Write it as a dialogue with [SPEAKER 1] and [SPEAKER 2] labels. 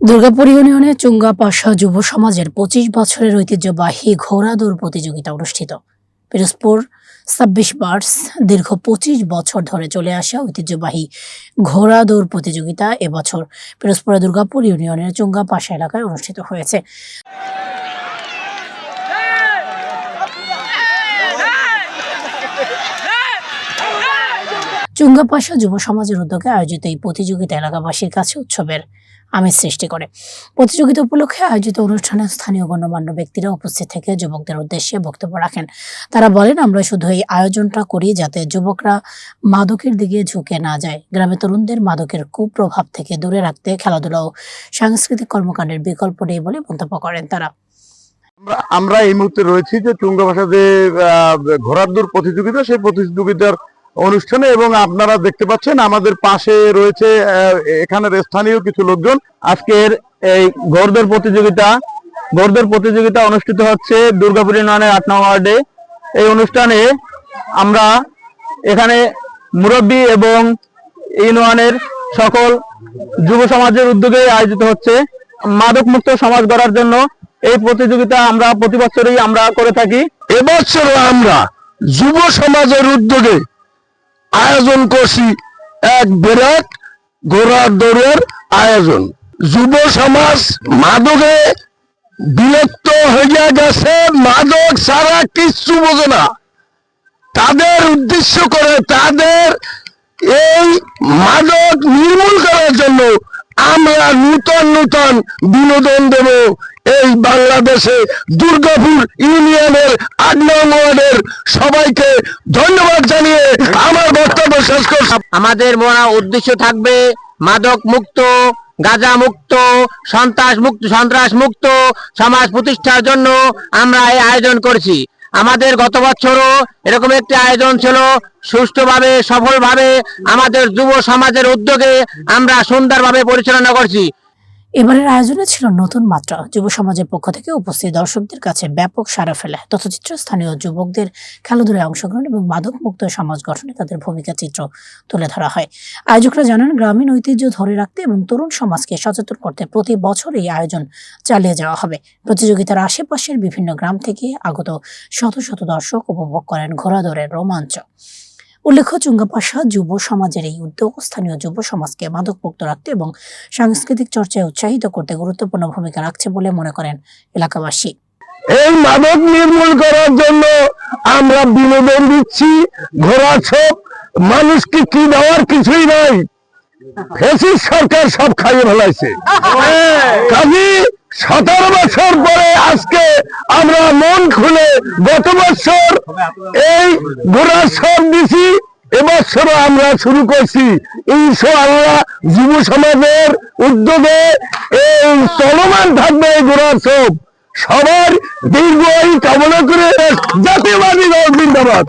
[SPEAKER 1] দুর্গাপুর ইউনিয়নে চুঙ্গাপাশা যুব সমাজের ২৫ বছরের ঐতিহ্যবাহী ঘোড়া দৌড় প্রতিযোগিতা অনুষ্ঠিত। পিরোজপুর ২৬ মার্চ দীর্ঘ ২৫ বছর ধরে চলে আসা ঐতিহ্যবাহী ঘোড়া দৌড় প্রতিযোগিতা এবছর পিরোজপুরের দুর্গাপুর ইউনিয়নের চুঙ্গাপাশা এলাকায় অনুষ্ঠিত হয়েছে। চুঙ্গাপাশা যুব সমাজের উদ্যোগে আয়োজিত এই প্রতিযোগিতা এলাকাবাসীর কাছে উৎসবের আমেজ সৃষ্টি করে। প্রতিযোগিতা উপলক্ষে আয়োজিত অনুষ্ঠানে স্থানীয় গণ্যমান্য ব্যক্তিরা উপস্থিত থেকে যুবকদের উদ্দেশ্যে বক্তব্য রাখেন। তারা বলেন, আমরা শুধু এই আয়োজনটা করি যাতে যুবকরা মাদকের দিকে ঝুঁকে না যায়। গ্রামে তরুণদের মাদকের কুপ্রভাব থেকে দূরে রাখতে খেলাধুলা ও সাংস্কৃতিক কর্মকাণ্ডের বিকল্প নেই বলে মন্তব্য করেন তারা।
[SPEAKER 2] আমরা এই মুহূর্তে রয়েছি যে চুঙ্গাপাশা যে ঘোড়ার দৌড় প্রতিযোগিতা, সেই প্রতিযোগিতার অনুষ্ঠানে, এবং আপনারা দেখতে পাচ্ছেন আমাদের পাশে রয়েছে এখানের স্থানীয় কিছু লোকজন। আজকের এই ঘোড়দৌড় প্রতিযোগিতা অনুষ্ঠিত হচ্ছে দুর্গাপুর ইউনিয়নের ৮ নং ওয়ার্ডে। এই অনুষ্ঠানে আমরা এখানে মুরব্বী এবং ইউনিয়নের সকল যুব সমাজের উদ্যোগে আয়োজিত হচ্ছে মাদক মুক্ত সমাজ গড়ার জন্য। এই প্রতিযোগিতা আমরা প্রতি বছরই আমরা করে থাকি।
[SPEAKER 3] এবছর আমরা যুব সমাজের উদ্যোগে আয়োজন করছি এক বিরাট ঘোড়ার দৌড়ের আয়োজন। যুব সমাজ মাদকে বিরক্ত হইয়া গেছে, মাদক ছাড়া কিচ্ছু বোঝে না। তাদের উদ্দেশ্য করে তাদের এই মাদক নির্মূল করার জন্য আমরা নূতন বিনোদন দেব। এই বাংলাদেশে দুর্গাপুর ইউনিয়নের ৮ নং ওয়ার্ডের সবাইকে ধন্যবাদ জানিয়ে আমার বক্তব্য শেষ করছি।
[SPEAKER 4] আমাদের মহা উদ্দেশ্য থাকবে মাদক মুক্ত, গাঁজা মুক্ত, সন্ত্রাস মুক্ত সমাজ প্রতিষ্ঠার জন্য আমরা এই আয়োজন করেছি। আমাদের গত বছরও এরকম একটি আয়োজন ছিল, সুষ্ঠুভাবে সফলভাবে আমাদের যুব সমাজের উদ্যোগে আমরা সুন্দরভাবে পরিচালনা করছি।
[SPEAKER 1] এবারের আয়োজনে ছিল নতুন মাত্রা। যুব সমাজের পক্ষ থেকে উপস্থিত দর্শকদের কাছে ব্যাপক সাড়া ফেলে তথ্যচিত্র, স্থানীয় যুবকদের খেলাধুলায় অংশগ্রহণ এবং মাদক মুক্ত সমাজ গঠনে তাদের ভূমিকা চিত্র তুলে ধরা হয়। আয়োজকরা জানান, গ্রামীণ ঐতিহ্য ধরে রাখতে এবং তরুণ সমাজকে সচেতন করতে প্রতি বছর এই আয়োজন চালিয়ে যাওয়া হবে। প্রতিযোগিতার আশেপাশের বিভিন্ন গ্রাম থেকে আগত শত শত দর্শক উপভোগ করেন ঘোড়া দৌড়ের রোমাঞ্চ। উল্লেখ্য, চুঙ্গাপাশা যুব সমাজের এই উদ্যোগ স্থানীয় যুব সমাজকে মাদকমুক্ত রাখতে এবং সাংস্কৃতিক চর্চায় উৎসাহিত করতে গুরুত্বপূর্ণ ভূমিকা রাখছে বলে মনে করেন এলাকাবাসী।
[SPEAKER 3] এই মাদক নির্মূল করার জন্য আমরা বিনোদন দিচ্ছি। ঘোড়া ছোপ মানুষকে কি দেওয়ার কিছুই নাই, ফ্যাসিস্ট সরকার সব খাইয়ে ফেলাইছে। কাজী 17 বছর পরে আজকে আমরা মন খুলে গত বছর এই ঘোড়ার ছোপ দিছি, এবছরও আমরা শুরু করছি। ইনশাআল্লাহ যুব সমাজের উদ্যোগে এই চলমান থাকবে এই ঘোড়ার ছোপ। সবার দীর্ঘ কামনা করে জাতীয়বাদী দল জিন্দাবাদ।